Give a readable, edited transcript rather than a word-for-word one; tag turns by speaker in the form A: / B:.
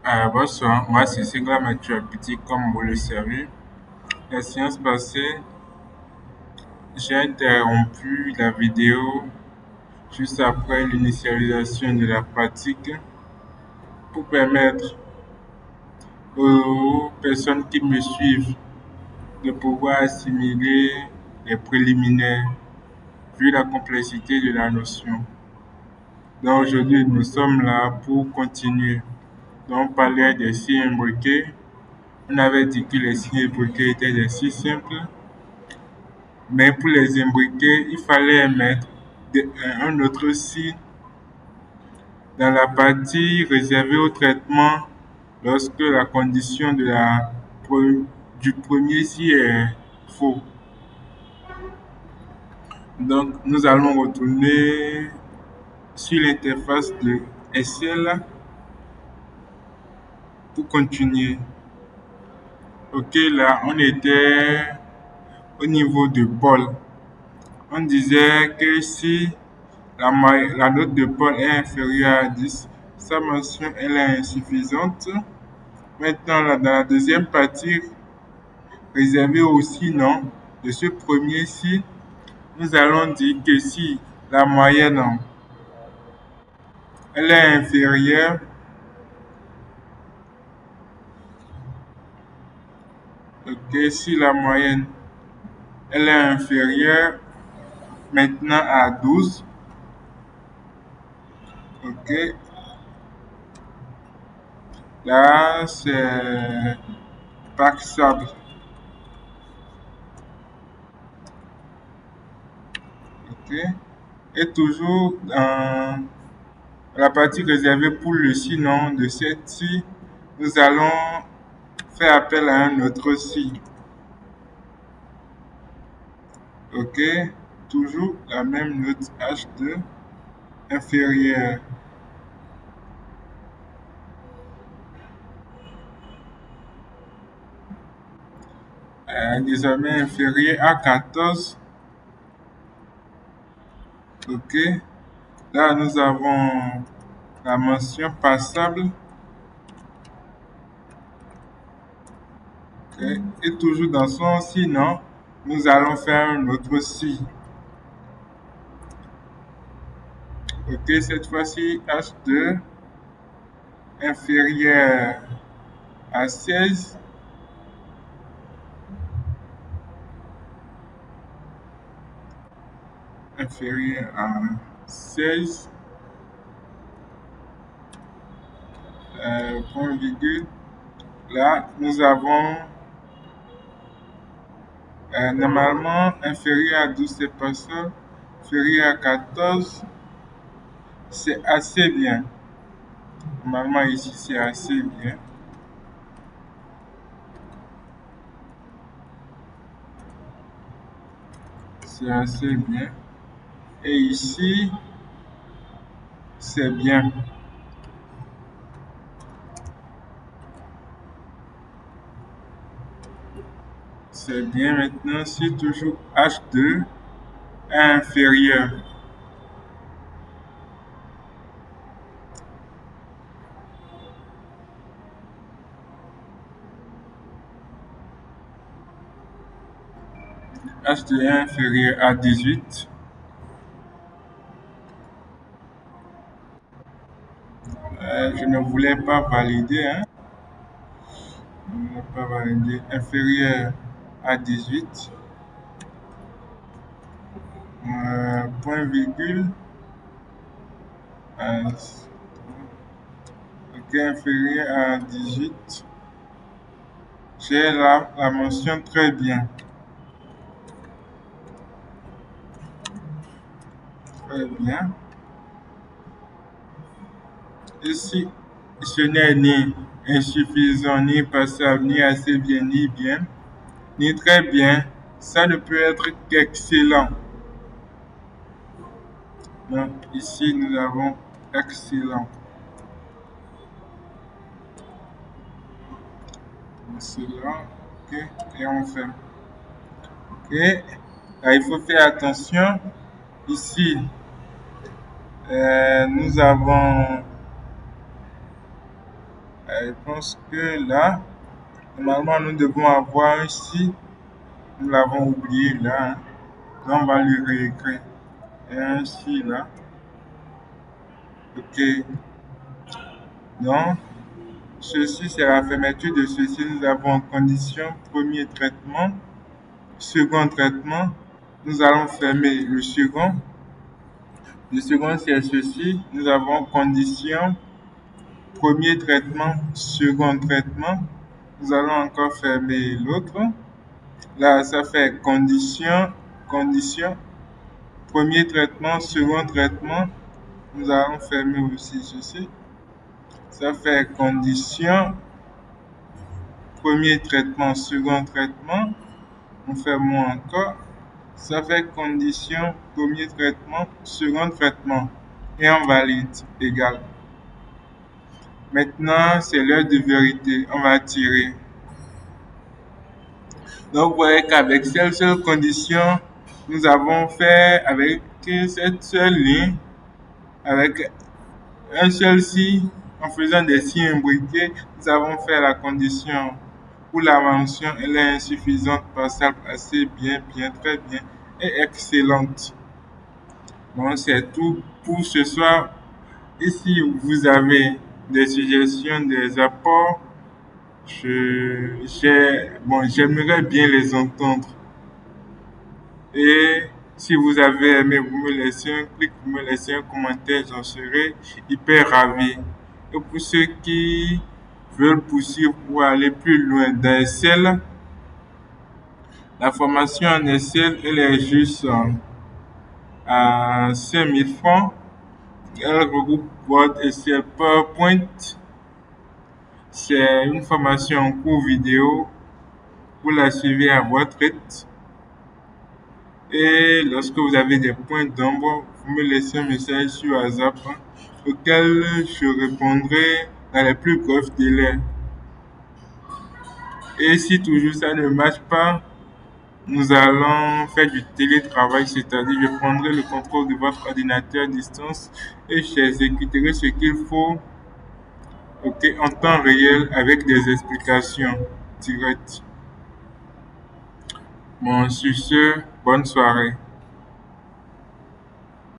A: Bonsoir, moi c'est Segla Mathieu Petit, comme vous le savez. La séance passée, j'ai interrompu la vidéo juste après l'initialisation de la pratique pour permettre aux personnes qui me suivent de pouvoir assimiler les préliminaires vu la complexité de la notion. Donc aujourd'hui, nous sommes là pour continuer. Donc on parlait des signes imbriqués. On avait dit que les signes imbriqués étaient des signes simples. Mais pour les imbriquer, il fallait mettre un autre signe dans la partie réservée au traitement lorsque la condition du premier signe est faux. Donc, nous allons retourner sur l'interface de Excel pour continuer. Ok, là, on était au niveau de Paul. On disait que si la note de Paul est inférieure à 10, sa mention elle est insuffisante. Maintenant, là, dans la deuxième partie, réservée au sinon de ce premier si, nous allons dire que si la moyenne elle est inférieure, ok, si la moyenne elle est inférieure maintenant à 12, ok, là c'est taxable, ok, et toujours dans la partie réservée pour le sinon de cette ci, nous allons faire appel à un autre si. Ok, toujours la même note H2 inférieure. Désormais inférieure à 14. Ok, là nous avons la mention passable. Ok, et toujours dans son sinon, nous allons faire un autre si. Ok, cette fois-ci H2 inférieur à 16. Inférieur à 16. Point virgule. Là, nous avons normalement inférieur à 12, c'est pas ça. Inférieur à 14, c'est assez bien. Normalement, ici, c'est assez bien. C'est assez bien. Et ici, c'est bien. C'est bien maintenant si toujours H2 est inférieur. H2 est inférieur à 18. Je ne voulais pas valider, hein. Je ne voulais pas valider. Inférieur à 18. Point virgule. Euh, ok, inférieur à 18. J'ai la mention très bien. Très bien. Et si ce n'est ni insuffisant, ni passable, ni assez bien, ni bien, ni très bien, ça ne peut être qu'excellent. Donc ici, nous avons excellent. Excellent. Ok. Et on fait. Ok. Là, il faut faire attention. Ici, nous avons Je pense que là, normalement, nous devons avoir un si. Nous l'avons oublié là, hein. Donc, on va le réécrire. Et un si là. OK. Donc, ceci, c'est la fermeture de ceci. Nous avons condition, premier traitement, second traitement. Nous allons fermer le second. Le second, c'est ceci. Nous avons condition, premier traitement, second traitement. Nous allons encore fermer l'autre. Là, ça fait condition, condition, premier traitement, second traitement. Nous allons fermer aussi ceci. Ça fait condition, premier traitement, second traitement. On fait moins encore. Ça fait condition, premier traitement, second traitement. Et on valide égal. Maintenant, c'est l'heure de vérité. On va tirer. Donc, vous voyez qu'avec cette seule condition, nous avons fait avec cette seule ligne, avec un seul si, en faisant des si imbriqués, nous avons fait la condition où la mention elle est insuffisante, passable, assez, bien, bien, très bien et excellente. Bon, c'est tout pour ce soir. Et si vous avez des suggestions, des apports, j'aimerais bien les entendre. Et si vous avez aimé, vous me laissez un clic, vous me laissez un commentaire, j'en serai hyper ravi. Et pour ceux qui veulent poursuivre ou aller plus loin dans Excel, la formation en Excel, elle est juste à 5000 francs. Elle regroupe Word, Excel, PowerPoint. C'est une formation en cours vidéo. Vous la suivez à votre rythme. Et lorsque vous avez des points d'ombre, vous me laissez un message sur WhatsApp auquel je répondrai dans les plus brefs délais. Et si toujours ça ne marche pas, nous allons faire du télétravail, c'est-à-dire je prendrai le contrôle de votre ordinateur à distance et j'exécuterai ce qu'il faut, en temps réel avec des explications directes. Bon, sur ce, bonne soirée.